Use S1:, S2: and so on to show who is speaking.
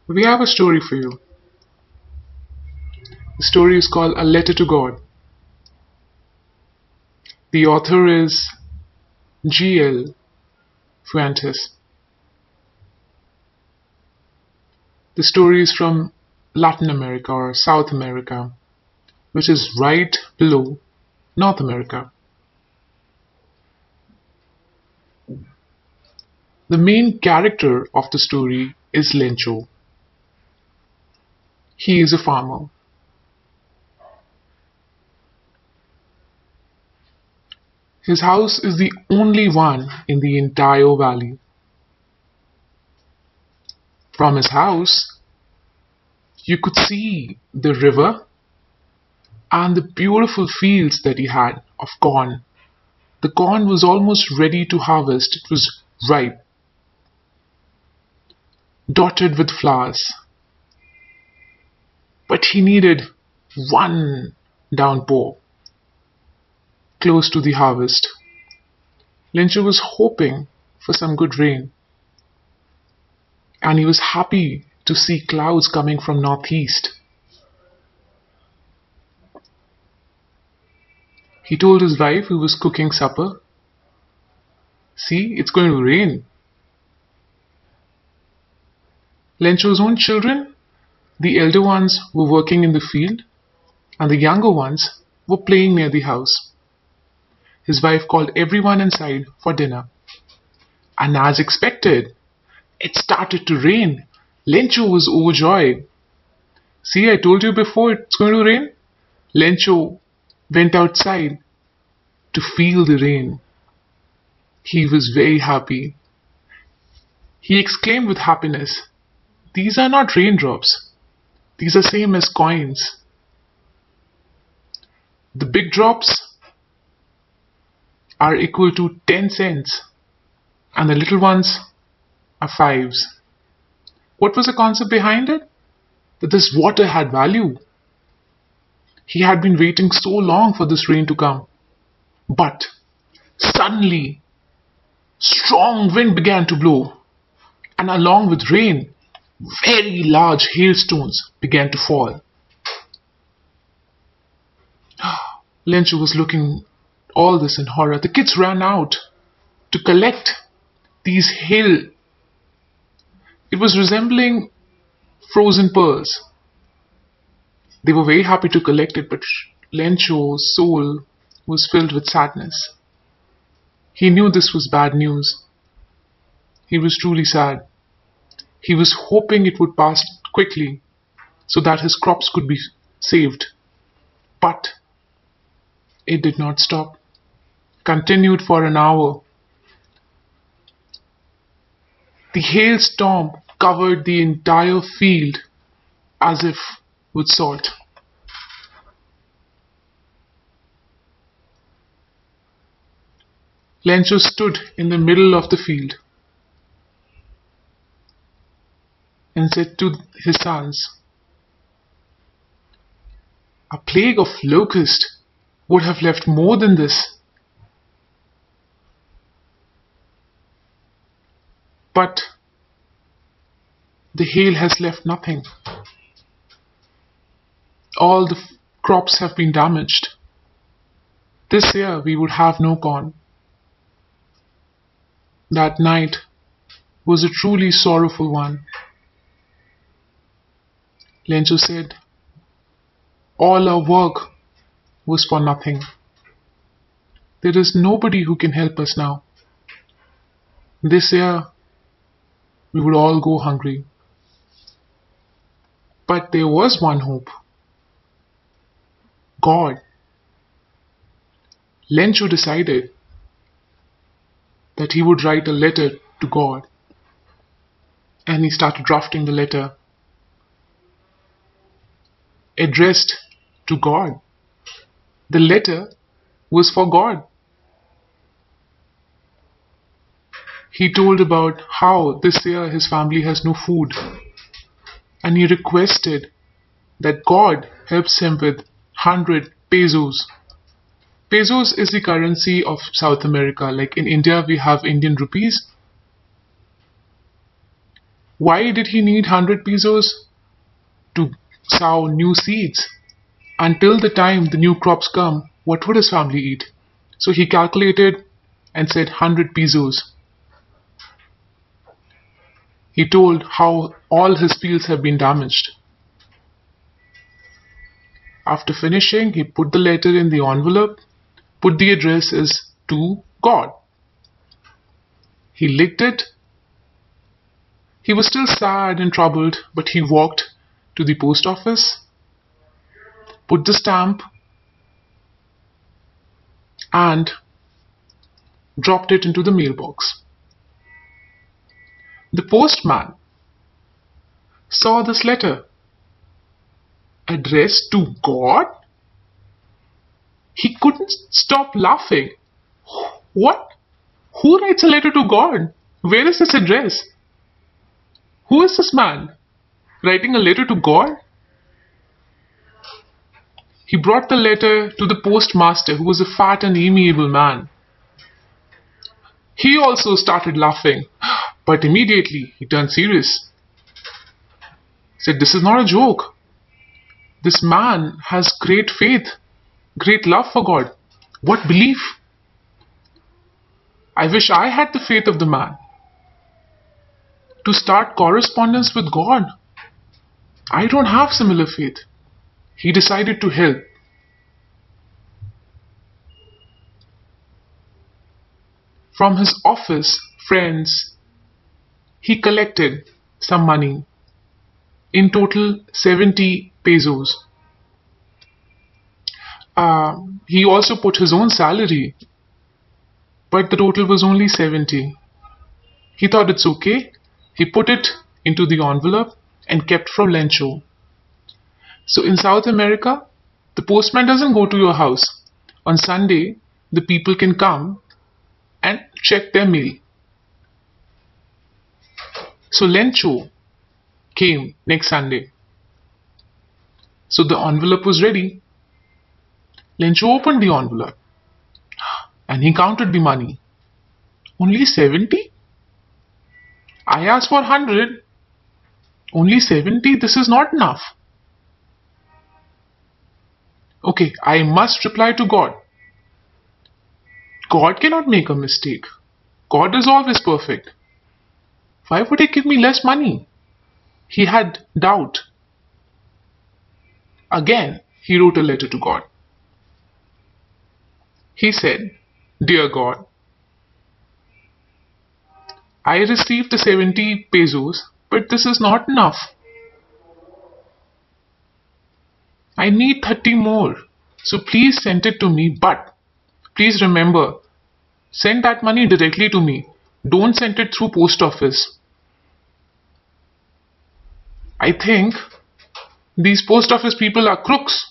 S1: We have a story for you. The story is called A Letter to God. The author is G.L. Fuentes. The story is from Latin America or South America, which is right below North America. The main character of the story is Lencho. He is a farmer. His house is the only one in the entire valley. From his house, you could see the river and the beautiful fields that he had of corn. The corn was almost ready to harvest. It was ripe, dotted with flowers. But he needed one downpour close to the harvest. Lencho was hoping for some good rain, and he was happy to see clouds coming from northeast. He told his wife, who was cooking supper, "See, it's going to rain." Lencho's own children, the elder ones were working in the field, and the younger ones were playing near the house. His wife called everyone inside for dinner. And as expected, it started to rain. Lencho was overjoyed. "See, I told you before it's going to rain." Lencho went outside to feel the rain. He was very happy. He exclaimed with happiness, "These are not raindrops. These are same as coins. The big drops are equal to 10 cents and the little ones are fives." What was the concept behind it? That this water had value. He had been waiting so long for this rain to come. But suddenly, strong wind began to blow, and along with rain, very large hailstones began to fall. Lencho was looking all this in horror. The kids ran out to collect these hail. It was resembling frozen pearls. They were very happy to collect it, but Lencho's soul was filled with sadness. He knew this was bad news. He was truly sad. He was hoping it would pass quickly so that his crops could be saved. But it did not stop. Continued for an hour. The hailstorm covered the entire field as if with salt. Lencho stood in the middle of the field and said to his sons, "A plague of locusts would have left more than this. But the hail has left nothing. All the crops have been damaged. This year we would have no corn." That night was a truly sorrowful one. Lencho said, "All our work was for nothing. There is nobody who can help us now. This year we would all go hungry." But there was one hope. God. Lencho decided that he would write a letter to God. And he started drafting the letter addressed to God. The letter was for God. He told about how this year his family has no food, and he requested that God helps him with 100 pesos. Pesos is the currency of South America. Like in India, we have Indian rupees. Why did he need 100 pesos? To sow new seeds. Until the time the new crops come, what would his family eat? So he calculated and said 100 pesos. He told how all his fields have been damaged. After finishing, he put the letter in the envelope, put the address as to God. He licked it. He was still sad and troubled, but he walked to the post office, put the stamp, and dropped it into the mailbox. The postman saw this letter addressed to God. He couldn't stop laughing. What? Who writes a letter to God? Where is this address? Who is this man writing a letter to God? He brought the letter to the postmaster, who was a fat and amiable man. He also started laughing, but immediately he turned serious. He said, "This is not a joke. This man has great faith, great love for God. What belief? I wish I had the faith of the man to start correspondence with God. I don't have similar faith." He decided to help. From his office friends, he collected some money, in total 70 pesos. He also put his own salary, but the total was only 70. He thought it's okay. He put it into the envelope and kept from Lencho. So in South America, the postman doesn't go to your house. On Sunday, the people can come and check their mail. So Lencho came next Sunday. So the envelope was ready. Lencho opened the envelope and he counted the money. Only 70? I asked for 100. Only 70? This is not enough. Okay, I must reply to God. God cannot make a mistake. God is always perfect. Why would he give me less money? He had doubt. Again, he wrote a letter to God. He said, "Dear God, I received the 70 pesos, but this is not enough. I need 30 more. So please send it to me, but please remember, send that money directly to me. Don't send it through post office. I think these post office people are crooks.